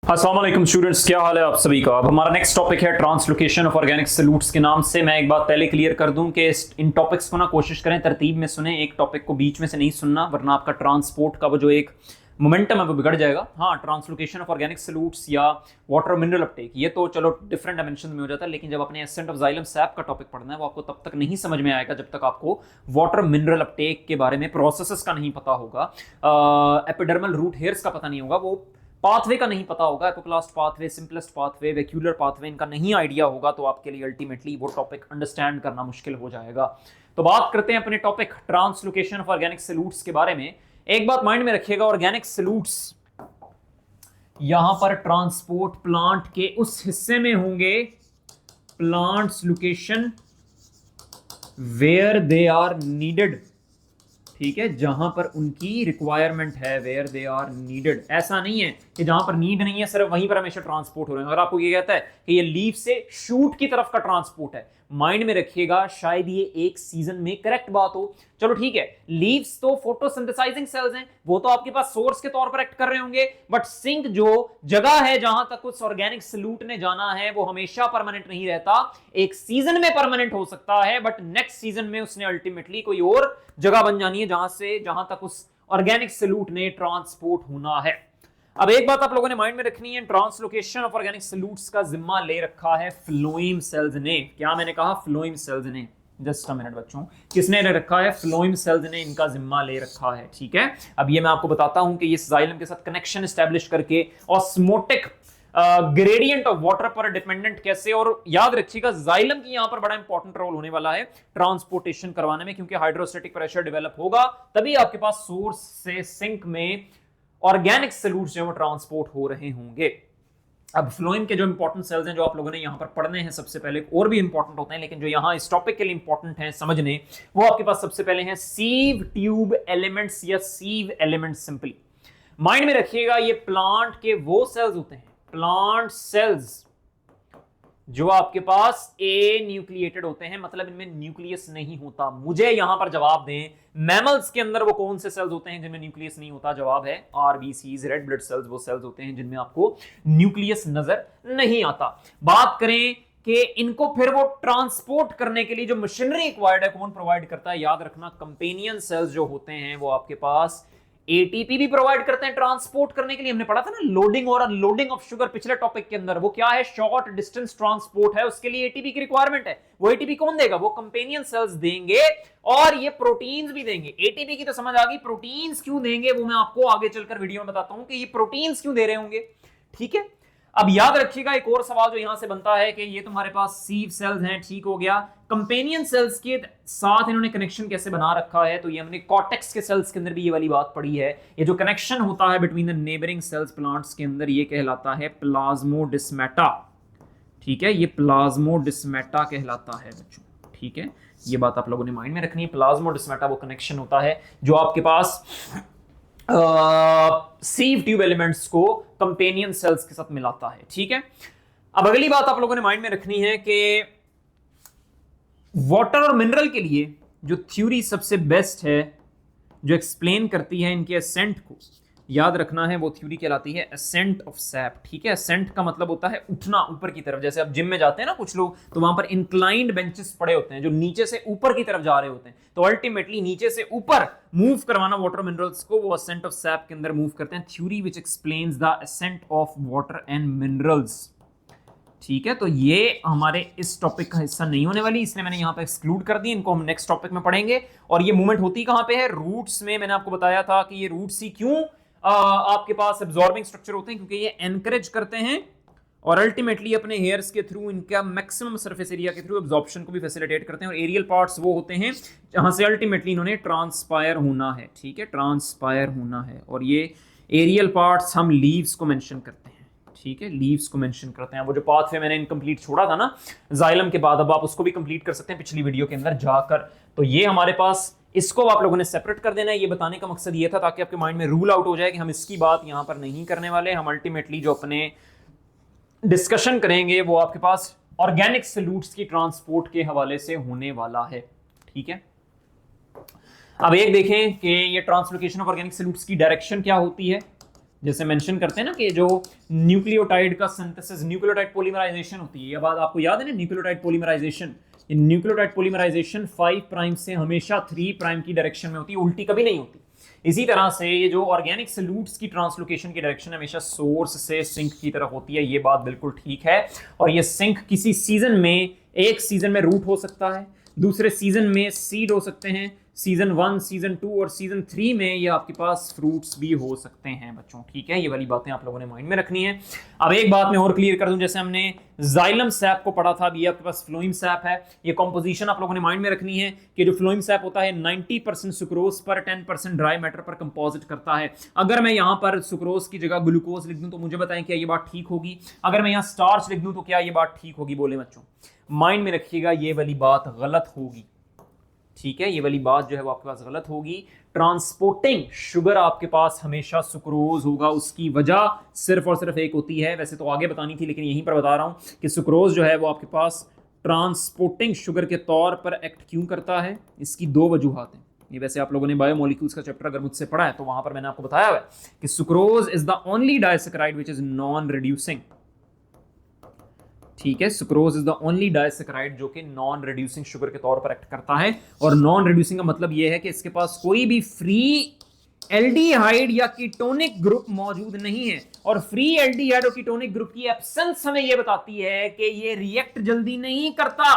अस्सलाम वालेकुम स्टूडेंट्स, क्या हाल है आप सभी का। अब हमारा नेक्स्ट टॉपिक है ट्रांसलोकेशन ऑफ ऑर्गेनिक सॉल्यूट्स के नाम से। मैं एक बात पहले क्लियर कर दूं कि इन टॉपिक्स को ना कोशिश करें तरतीब में सुने, एक टॉपिक को बीच में से नहीं सुनना वरना आपका ट्रांसपोर्ट का वो जो एक मोमेंटम है वो बिगड़ जाएगा। हाँ, ट्रांसलोकेशन ऑफ ऑर्गेनिक सॉल्यूट्स या वाटर मिनरल अपटेक ये तो चलो डिफरेंट डायमेंशन में हो जाता है, लेकिन जब अपने एसेंट ऑफ जाइलम सैप का टॉपिक पढ़ना है वो आपको तब तक नहीं समझ में आएगा जब तक आपको वाटर मिनरल अपटेक के बारे में प्रोसेसेस का नहीं पता होगा, एपिडर्मल रूट हेयर्स का पता नहीं होगा, वो पाथवे का नहीं पता होगा, apoplast pathway, symplast pathway, vacuolar pathway, इनका नहीं आइडिया होगा तो आपके लिए अल्टीमेटली वो टॉपिक अंडरस्टैंड करना मुश्किल हो जाएगा। तो बात करते हैं अपने topic translocation of organic solutes के बारे में। एक बात माइंड में रखिएगा, ऑर्गेनिक सॉल्यूट्स यहां पर ट्रांसपोर्ट प्लांट के उस हिस्से में होंगे, plants location where they are needed, ठीक है, जहां पर उनकी रिक्वायरमेंट है, वेयर दे आर नीडेड। ऐसा नहीं है कि जहां पर नीड नहीं है सिर्फ वहीं पर हमेशा ट्रांसपोर्ट हो रहे हैं। अगर आपको ये कहता है कि ये लीफ से शूट की तरफ का ट्रांसपोर्ट है, माइंड में रखिएगा शायद ये एक सीजन में करेक्ट बात हो। चलो ठीक है, लीव्स तो फोटोसिंथेसाइजिंग सेल्स हैं, वो तो आपके पास सोर्स के तौर पर एक्ट कर रहे होंगे, बट सिंक जो जगह है जहां तक उस ऑर्गेनिक सॉल्यूट ने जाना है वो हमेशा परमानेंट नहीं रहता। एक सीजन में परमानेंट हो सकता है बट नेक्स्ट सीजन में उसने अल्टीमेटली कोई और जगह बन जानी है जहां तक उस ऑर्गेनिक सॉल्यूट ने ट्रांसपोर्ट होना है। अब एक बात आप लोगों ने माइंड में रखनी है, ट्रांसलोकेशन ऑफ ऑर्गेनिक सॉल्यूट्स का जिम्मा ले रखा है फ्लोएम सेल्स ने। क्या मैंने कहा? फ्लोएम सेल्स ने। जस्ट अ मिनट बच्चों, किसने ले रखा है? फ्लोएम सेल्स ने इनका जिम्मा ले रखा है, ठीक है। अब ये मैं आपको बताता हूं कि इस जाइलम के साथ कनेक्शन एस्टेब्लिश करके ऑस्मोटिक ग्रेडियंट ऑफ वाटर पर डिपेंडेंट कैसे, और याद रखिएगा जाइलम की यहां पर बड़ा इंपॉर्टेंट रोल होने वाला है ट्रांसपोर्टेशन करवाने में, क्योंकि हाइड्रोस्टैटिक प्रेशर डेवलप होगा तभी आपके पास सोर्स से सिंक में ऑर्गेनिक सॉल्यूट्स जो ट्रांसपोर्ट हो रहे होंगे। अब फ्लोएम के जो इंपॉर्टेंट सेल्स हैं जो आप लोगों ने यहां पर पढ़ने हैं, सबसे पहले और भी इंपॉर्टेंट होते हैं लेकिन जो यहां इस टॉपिक के लिए इंपॉर्टेंट हैं समझने, वो आपके पास सबसे पहले हैं सीव ट्यूब एलिमेंट्स या सीव एलिमेंट्स। सिंपली माइंड में रखिएगा, ये प्लांट के वो सेल्स होते हैं, प्लांट सेल्स जो आपके पास ए न्यूक्लिएटेड होते हैं, मतलब इनमें न्यूक्लियस नहीं होता। मुझे यहां पर जवाब दें, मैमल्स के अंदर वो कौन से सेल्स होते हैं जिनमें न्यूक्लियस नहीं होता? जवाब है आरबीसीज, रेड ब्लड सेल्स। वो सेल्स होते हैं जिनमें आपको न्यूक्लियस नजर नहीं आता। बात करें कि इनको फिर वो ट्रांसपोर्ट करने के लिए जो मशीनरी रिक्वायर्ड है कौन प्रोवाइड करता है? याद रखना, कंपेनियन सेल्स जो होते हैं वो आपके पास एटीपी भी प्रोवाइड करते हैं ट्रांसपोर्ट करने के लिए। हमने पढ़ा था ना लोडिंग और अनलोडिंग ऑफ शुगर पिछले टॉपिक के अंदर, वो क्या है? शॉर्ट डिस्टेंस ट्रांसपोर्ट है, उसके लिए एटीपी की रिक्वायरमेंट है। वो एटीपी कौन देगा? वो कंपेनियन सेल्स देंगे, और ये प्रोटीन्स भी देंगे। एटीपी की तो समझ आ गई, प्रोटीन्स क्यों देंगे वो मैं आपको आगे चलकर वीडियो में बताता हूं कि ये प्रोटीन्स क्यों दे रहे होंगे, ठीक है। अब याद रखिएगा एक और सवाल जो यहां से बनता है कि ये तुम्हारे पास सीव सेल्स हैं, ठीक हो गया, कंपेनियन सेल्स के साथ इन्होंने कनेक्शन कैसे बना रखा है? तो ये हमने कॉर्टेक्स के सेल्स के अंदर भी ये वाली बात पढ़ी है। ये जो कनेक्शन होता है between the neighbouring cells plants के अंदर, ये कहलाता है प्लाज्मोडिस्मेटा, ठीक है। ये प्लाज्मोडिस्मेटा कहलाता है बच्चों, ठीक है। ये बात आप लोगों ने माइंड में रखनी है, प्लाज्मोडिस्मेटा वो कनेक्शन होता है जो आपके पास सीव ट्यूब एलिमेंट्स को कंपेनियन सेल्स के साथ मिलाता है, ठीक है। अब अगली बात आप लोगों ने माइंड में रखनी है कि वाटर और मिनरल के लिए जो थ्योरी सबसे बेस्ट है, जो एक्सप्लेन करती है इनके असेंट को, याद रखना है, वो थ्योरी कहलाती है असेंट ऑफ सैप, ठीक है। असेंट का मतलब होता है उठना ऊपर की तरफ। जैसे आप जिम में जाते हैं ना कुछ लोग, तो वहां पर इंक्लाइंड बेंचेस पड़े होते हैं जो नीचे से ऊपर की तरफ जा रहे होते हैं, तो अल्टीमेटली नीचे से ऊपर मूव करवाना वाटर मिनरल्स को, वो असेंट ऑफ सैप के अंदर मूव करते हैं। Theory which explains the ascent of water and minerals, ठीक है। तो ये हमारे इस टॉपिक का हिस्सा नहीं होने वाली, इसलिए मैंने यहां पे एक्सक्लूड कर दी, इनको हम नेक्स्ट टॉपिक में पढ़ेंगे। और ये मूवमेंट होती कहां पे है? रूट्स में। मैंने आपको बताया था कि ये रूट्स ही क्यों आपके पास एब्जॉर्बिंग स्ट्रक्चर होते हैं, क्योंकि ये एनकरेज करते हैं और अल्टीमेटली अपने हेयर्स के थ्रू, इनका मैक्सिमम सरफेस एरिया के थ्रू एब्जॉर्प्शन को भी फैसिलिटेट करते हैं। और एरियल पार्ट्स वो होते हैं जहां से अल्टीमेटली इन्होंने ट्रांसपायर होना है, ठीक है, ट्रांसपायर होना है। और ये एरियल पार्ट्स हम लीव्स को मेंशन करते हैं, ठीक है, लीव्स को मेंशन करते हैं। वो जो पाथ मैंने इनकम्प्लीट छोड़ा था ना जाइलम के बाद, अब आप उसको भी कंप्लीट कर सकते हैं पिछली वीडियो के अंदर जाकर। तो ये हमारे पास, इसको आप लोगों ने सेपरेट कर देना है। ये बताने का मकसद ये था ताकि आपके माइंड में रूल आउट हो जाए कि हम इसकी बात यहां पर नहीं करने वाले। हम अल्टीमेटली जो अपने डिस्कशन करेंगे वो आपके पास ऑर्गेनिक सॉल्यूट्स की ट्रांसपोर्ट के हवाले से होने वाला है, ठीक है। अब एक देखें कि ये ट्रांसलोकेशन ऑफ ऑर्गेनिक सॉल्यूट्स की डायरेक्शन क्या होती है। जैसे मेंशन करते हैं ना कि जो न्यूक्लियोटाइड का सिंथेसिस, न्यूक्लियोटाइड पॉलीमराइजेशन होती है, ये बात आपको याद है ना, न्यूक्लियोटाइड पॉलीमराइजेशन। ये न्यूक्लियोटाइड पॉलीमराइजेशन 5 प्राइम से हमेशा 3 प्राइम की डायरेक्शन में होती है, उल्टी कभी नहीं होती। इसी तरह से ये जो ऑर्गेनिक सॉल्यूट्स की ट्रांसलोकेशन की डायरेक्शन हमेशा सोर्स से सिंक की तरफ होती है, ये बात बिल्कुल ठीक है। और ये सिंक किसी सीजन में, एक सीजन में रूट हो सकता है, दूसरे सीजन में सीड हो सकते हैं, सीजन 1, सीजन 2 और सीजन 3 में ये आपके पास फ्रूट्स भी हो सकते हैं बच्चों, ठीक है। ये वाली बातें आप लोगों ने माइंड में रखनी है। अब एक बात मैं और क्लियर कर दूं, जैसे हमने जाइलम सैप को पढ़ा था, ये आपके पास फ्लोइम सैप है। ये कॉम्पोजिशन आप लोगों ने माइंड में रखनी है कि जो फ्लोइम सैप होता है 90% सुक्रोज पर 10% ड्राई मैटर पर कंपोजिट करता है। अगर मैं यहाँ पर सुक्रोज की जगह ग्लूकोज लिख दूं तो मुझे बताएं क्या ये बात ठीक होगी? अगर मैं यहाँ स्टार्च लिख दूं तो क्या ये बात ठीक होगी? बोले बच्चों, माइंड में रखिएगा ये वाली बात गलत होगी, ठीक है। ये वाली बात जो है वो आपके पास गलत होगी। ट्रांसपोर्टिंग शुगर आपके पास हमेशा सुक्रोज होगा। उसकी वजह सिर्फ और सिर्फ एक होती है, वैसे तो आगे बतानी थी लेकिन यहीं पर बता रहा हूं कि सुक्रोज जो है वो आपके पास ट्रांसपोर्टिंग शुगर के तौर पर एक्ट क्यों करता है। इसकी दो वजूहात हैं। ये वैसे आप लोगों ने बायोमोलिक्यूल्स का चैप्टर अगर मुझसे पढ़ा है तो वहां पर मैंने आपको बताया हुआ है कि sucrose is the only disaccharide which is non reducing, ठीक है। Sucrose is the only disaccharide जो कि नॉन रिड्यूसिंग शुगर के तौर पर एक्ट करता है। और नॉन रिड्यूसिंग का मतलब यह है कि इसके पास कोई भी फ्री एल्डिहाइड या कीटोनिक ग्रुप मौजूद नहीं है। और फ्री एल्डिहाइड और कीटोनिक ग्रुप की एब्सेंस हमें यह बताती है कि यह रिएक्ट जल्दी नहीं करता,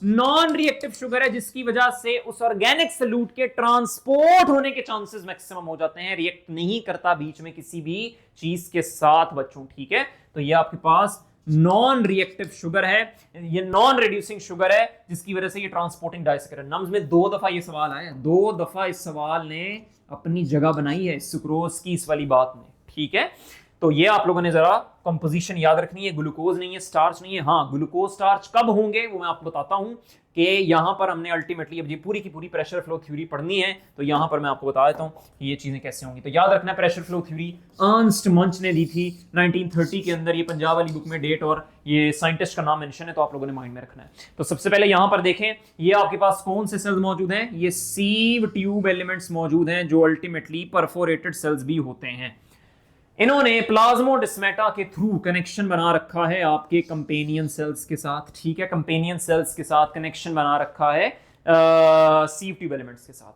नॉन रिएक्टिव शुगर है, जिसकी वजह से उस ऑर्गेनिक सॉल्यूट के ट्रांसपोर्ट होने के चांसेस मैक्सिमम हो जाते हैं। रिएक्ट नहीं करता बीच में किसी भी चीज के साथ बच्चों, ठीक है। तो ये आपके पास नॉन रिएक्टिव शुगर है, ये नॉन रिड्यूसिंग शुगर है, जिसकी वजह से ये ट्रांसपोर्टिंग डाइसैकेराइड। नम्स में 2 दफा ये सवाल आया, 2 दफा इस सवाल ने अपनी जगह बनाई है सुक्रोज की इस वाली बात में, ठीक है। तो ये आप लोगों ने जरा कंपोजिशन याद रखनी है। ग्लूकोज नहीं है, स्टार्च नहीं है। हाँ, ग्लूकोज स्टार्च कब होंगे वो मैं आपको बताता हूं कि यहां पर हमने अल्टीमेटली अब ये पूरी की पूरी प्रेशर फ्लो थ्योरी पढ़नी है, तो यहां पर मैं आपको बता देता हूं कि ये चीजें कैसे होंगी। तो याद रखना, प्रेशर फ्लो थ्योरी अर्नस्ट मंच ने दी थी 1930 के अंदर। ये पंजाब वाली बुक में डेट और ये साइंटिस्ट का नाम मेंशन है, तो आप लोगों ने माइंड में रखना है। तो सबसे पहले यहां पर देखें, ये आपके पास कौन से सेल्स मौजूद हैं? ये सीव ट्यूब एलिमेंट्स मौजूद हैं जो अल्टीमेटली परफोरेटेड सेल्स भी होते हैं। इन्होंने प्लाज्मोडेस्माटा के थ्रू कनेक्शन बना रखा है आपके कंपेनियन सेल्स के साथ, ठीक है। कंपेनियन सेल्स के साथ कनेक्शन बना रखा है सीव ट्यूब एलिमेंट्स के साथ,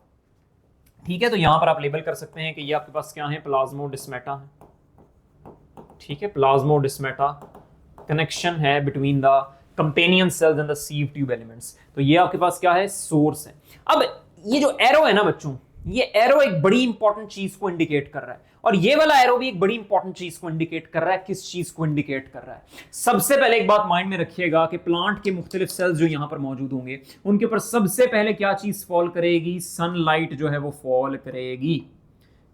ठीक है। तो यहां पर आप लेबल कर सकते हैं कि ये आपके पास क्या है, प्लाज्मोडेस्माटा है, ठीक है। प्लाज्मोडेस्माटा कनेक्शन है between the companion cells and the sieve tube elements. तो ये आपके पास क्या है, सोर्स है। अब ये जो एरो है ना बच्चों, ये एरो एक बड़ी इंपॉर्टेंट चीज को इंडिकेट कर रहा है, और ये वाला एरो भी एक बड़ी इंपॉर्टेंट चीज को इंडिकेट कर रहा है। किस चीज को इंडिकेट कर रहा है? सबसे पहले एक बात माइंड में रखिएगा कि प्लांट के मुख्तलिफ सेल्स जो यहां पर मौजूद होंगे उनके ऊपर सबसे पहले क्या चीज फॉल करेगी? सनलाइट जो है वो फॉल करेगी।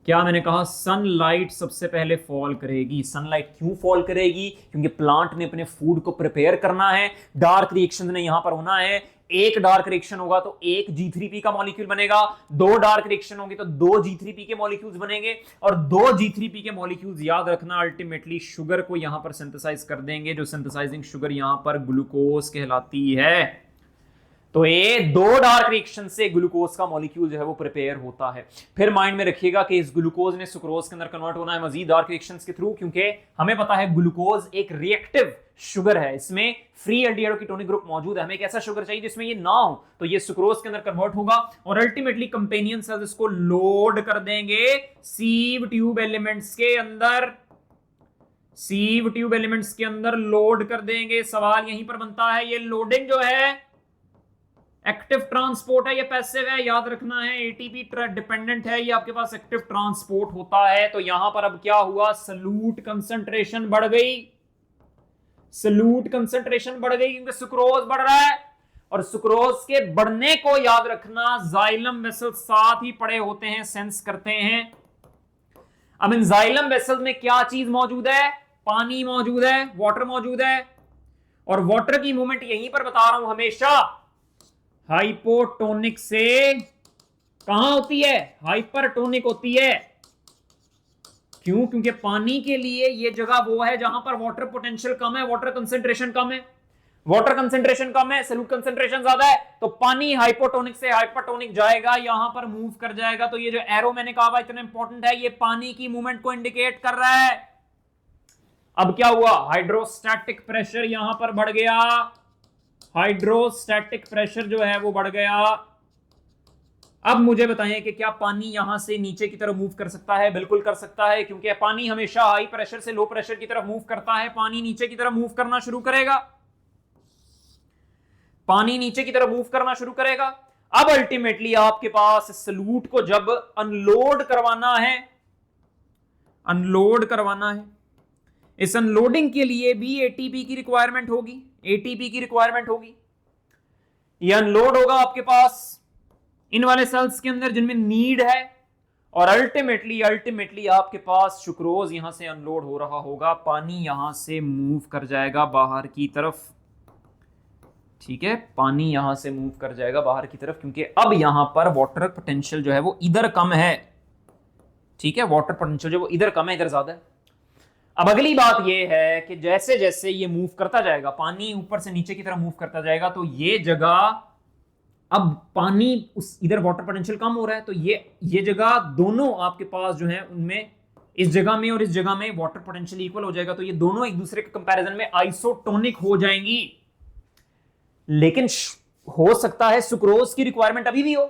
क्या मैंने कहा? सनलाइट सबसे पहले फॉल करेगी। सनलाइट क्यों फॉल करेगी? क्योंकि प्लांट ने अपने फूड को प्रिपेयर करना है, डार्क रिएक्शन ने यहां पर होना है। एक डार्क रिएक्शन होगा तो एक G3P का मॉलिक्यूल बनेगा, 2 डार्क रिएक्शन होंगे तो 2 G3P के मॉलिक्यूल्स बनेंगे, और 2 G3P के मॉलिक्यूल्स याद रखना अल्टीमेटली शुगर को यहां पर सिंथेसाइज कर देंगे, जो सिंथेसाइजिंग शुगर यहां पर ग्लूकोज कहलाती है। तो ये 2 डार्क रिएक्शन से ग्लूकोज का मॉलिक्यूल जो है वो प्रिपेयर होता है। फिर माइंड में रखिएगा कि इस ग्लूकोज ने सुक्रोज के अंदर कन्वर्ट होना है मजीद डार्क रिएक्शंस के थ्रू, क्योंकि हमें पता है ग्लूकोज एक रिएक्टिव शुगर है, इसमें फ्री एल्डिहाइड और कीटोनिक ग्रुप मौजूद है। हमें एक ऐसा शुगर चाहिए जिसमें ये ना हो, तो ये सुक्रोज के अंदर कन्वर्ट होगा और अल्टीमेटली कंपेनियन सेल्स इसको लोड कर देंगे सीव ट्यूब एलिमेंट्स के अंदर। सीव ट्यूब एलिमेंट्स के अंदर लोड कर देंगे। सवाल यहीं पर बनता है, ये लोडिंग जो है एक्टिव ट्रांसपोर्ट है या पैसिव है? याद रखना है एटीपी डिपेंडेंट है, ये आपके पास एक्टिव ट्रांसपोर्ट होता है। तो यहां पर अब क्या हुआ? सॉल्यूट कंसंट्रेशन बढ़ गई। सॉल्यूट कंसंट्रेशन बढ़ गई क्योंकि सुक्रोज बढ़ रहा है, और सुक्रोज के बढ़ने को याद रखना जाइलम वेसल साथ ही पड़े होते हैं, सेंस करते हैं। अब इन जाइलम वेसल में क्या चीज मौजूद है? पानी मौजूद है, वाटर मौजूद है, और वाटर की मूवमेंट यहीं पर बता रहा हूं हमेशा हाइपोटोनिक से कहां होती है? हाइपरटोनिक होती है। क्यों? क्योंकि पानी के लिए यह जगह वो है जहां पर वाटर पोटेंशियल कम है, वाटर कंसेंट्रेशन कम है। वाटर कंसेंट्रेशन कम है, सॉल्यूट कंसेंट्रेशन ज्यादा है, तो पानी हाइपोटोनिक से हाइपरटोनिक जाएगा, यहां पर मूव कर जाएगा। तो ये जो एरो मैंने कहा हुआ इतना इंपॉर्टेंट है, ये पानी की मूवमेंट को इंडिकेट कर रहा है। अब क्या हुआ, हाइड्रोस्टैटिक प्रेशर यहां पर बढ़ गया, हाइड्रोस्टैटिक प्रेशर जो है वो बढ़ गया। अब मुझे बताइए कि क्या पानी यहां से नीचे की तरफ मूव कर सकता है? बिल्कुल कर सकता है, क्योंकि पानी हमेशा हाई प्रेशर से लो प्रेशर की तरफ मूव करता है। पानी नीचे की तरफ मूव करना शुरू करेगा, पानी नीचे की तरफ मूव करना शुरू करेगा। अब अल्टीमेटली आपके पास सॉल्यूट को जब अनलोड करवाना है, अनलोड करवाना है, इस अनलोडिंग के लिए भी एटीपी की रिक्वायरमेंट होगी, एटीपी की रिक्वायरमेंट होगी। ये अनलोड होगा आपके पास इन वाले सेल्स के अंदर जिनमें नीड है, और अल्टीमेटली आपके पास सुक्रोज यहां से अनलोड हो रहा होगा, पानी यहां से मूव कर जाएगा बाहर की तरफ। ठीक है, पानी यहां से मूव कर जाएगा बाहर की तरफ, क्योंकि अब यहां पर वाटर पोटेंशियल जो है वो इधर कम है। ठीक है, वाटर पोटेंशियल जो वो इधर कम है, इधर ज्यादा है। अब अगली बात ये है कि जैसे जैसे ये मूव करता जाएगा, पानी ऊपर से नीचे की तरफ मूव करता जाएगा, तो ये जगह, अब पानी उस इधर वाटर पोटेंशियल कम हो रहा है, तो ये जगह दोनों आपके पास जो है उनमें, इस जगह में और इस जगह में वाटर पोटेंशियल इक्वल हो जाएगा, तो ये दोनों एक दूसरे के कंपैरिजन में आइसोटोनिक हो जाएंगी। लेकिन हो सकता है सुक्रोज की रिक्वायरमेंट अभी भी हो,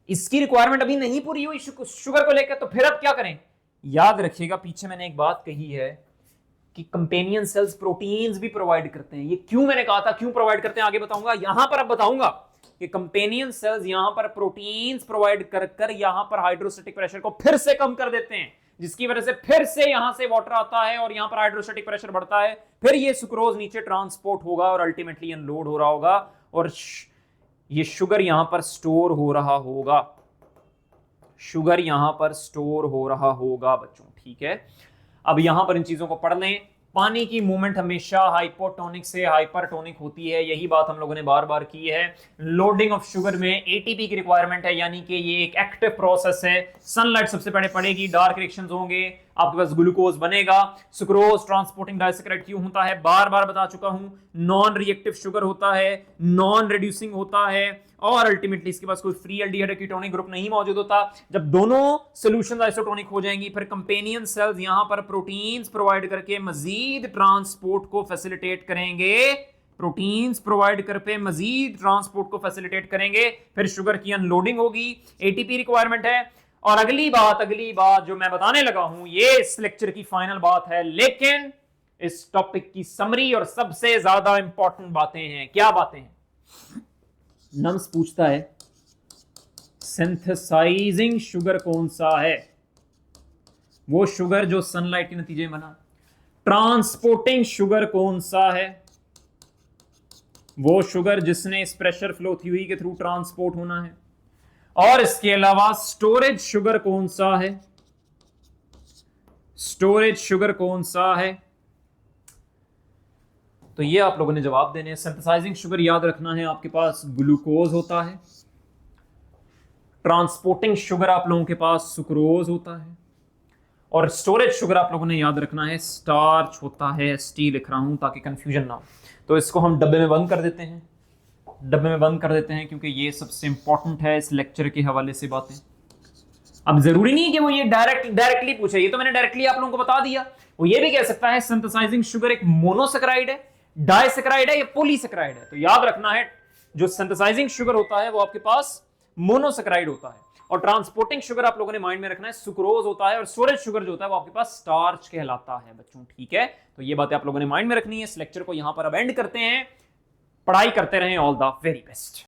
इसकी रिक्वायरमेंट अभी नहीं पूरी हुई शुगर को लेकर, तो फिर अब क्या करें? याद रखिएगा, पीछे मैंने एक बात कही है कि कंपेनियन सेल्स प्रोटीन्स भी प्रोवाइड करते हैं। ये क्यों मैंने कहा था, क्यों प्रोवाइड करते हैं आगे बताऊंगा। यहां पर अब बताऊंगा कि कंपेनियन सेल्स यहां पर प्रोटीन्स प्रोवाइड कर यहां पर हाइड्रोस्टैटिक प्रेशर को फिर से कम कर देते हैं, जिसकी वजह से फिर से यहां से वाटर आता है और यहां पर हाइड्रोस्टैटिक प्रेशर बढ़ता है, फिर ये सुक्रोज नीचे ट्रांसपोर्ट होगा और अल्टीमेटली अनलोड हो रहा होगा, और ये शुगर यहां पर स्टोर हो रहा होगा, शुगर यहां पर स्टोर हो रहा होगा बच्चों। ठीक है, अब यहां पर इन चीजों को पढ़ लें। पानी की मूवमेंट हमेशा हाइपोटोनिक से हाइपरटोनिक होती है, यही बात हम लोगों ने बार बार की है। लोडिंग ऑफ शुगर में एटीपी की रिक्वायरमेंट है, यानी कि ये एक एक्टिव प्रोसेस है। सनलाइट सबसे पहले पड़ेगी, डार्क रिएक्शंस होंगे, आपके पास ग्लूकोज बनेगा। सुक्रोज ट्रांसपोर्टिंग डाइसैकेराइड क्यों होता है, बार बार बता चुका हूं। नॉन रिएक्टिव शुगर होता है, नॉन रिड्यूसिंग होता है, और अल्टीमेटली इसके पास कोई फ्री एल्डिहाइड कीटोनिक ग्रुप नहीं मौजूद होता। जब दोनों सॉल्यूशंस आइसोटोनिक हो जाएंगी, फिर कंपेनियन सेल्स यहां पर प्रोटीन्स प्रोवाइड करके मजीद ट्रांसपोर्ट को फैसिलिटेट करेंगे, प्रोटीन्स प्रोवाइड करके मजीद ट्रांसपोर्ट को फैसिलिटेट करेंगे, फिर शुगर की अनलोडिंग होगी, एटीपी रिक्वायरमेंट है। और अगली बात जो मैं बताने लगा हूं, ये इस लेक्चर की फाइनल बात है, लेकिन इस टॉपिक की समरी और सबसे ज्यादा इंपॉर्टेंट बातें हैं। क्या बातें हैं? नम्स पूछता है सिंथेसाइजिंग शुगर कौन सा है? वो शुगर जो सनलाइट के नतीजे में बना। ट्रांसपोर्टिंग शुगर कौन सा है? वो शुगर जिसने इस प्रेशर फ्लो थ्योरी के थ्रू ट्रांसपोर्ट होना है। और इसके अलावा स्टोरेज शुगर कौन सा है? स्टोरेज शुगर कौन सा है? तो ये आप लोगों ने जवाब देने हैं। सिंथेसाइजिंग शुगर याद रखना है, आपके पास ग्लूकोज होता है। ट्रांसपोर्टिंग शुगर आप लोगों के पास सुक्रोज होता है, और स्टोरेज शुगर आप लोगों ने याद रखना है स्टार्च होता है। ST लिख रहा हूं ताकि कंफ्यूजन ना हो। तो इसको हम डब्बे में बंद कर देते हैं, डब्बे में बंद कर देते हैं, क्योंकि ये सबसे इंपॉर्टेंट है इस लेक्चर के हवाले से बातें। अब जरूरी नहीं कि वो ये डायरेक्टली पूछे, ये तो मैंने डायरेक्टली आप लोगों को बता दिया। वो ये भी कह सकता है सिंथेसाइजिंग शुगर एक मोनोसैकेराइड है, डाइसैकेराइड है या पॉलीसैकेराइड है। तो याद रखना है, जो सिंथेसाइजिंग शुगर होता है वो आपके पास मोनोसैकेराइड होता है, और ट्रांसपोर्टिंग शुगर आप लोगों ने माइंड में रखना है सुक्रोज होता है, और स्टोरेज शुगर जो होता है वो आपके पास स्टार्च कहलाता है बच्चों। ठीक है, तो ये बातें आप लोगों ने माइंड में रखनी है। इस लेक्चर को यहां पर अब एंड करते हैं। पढ़ाई करते रहें। All the very best.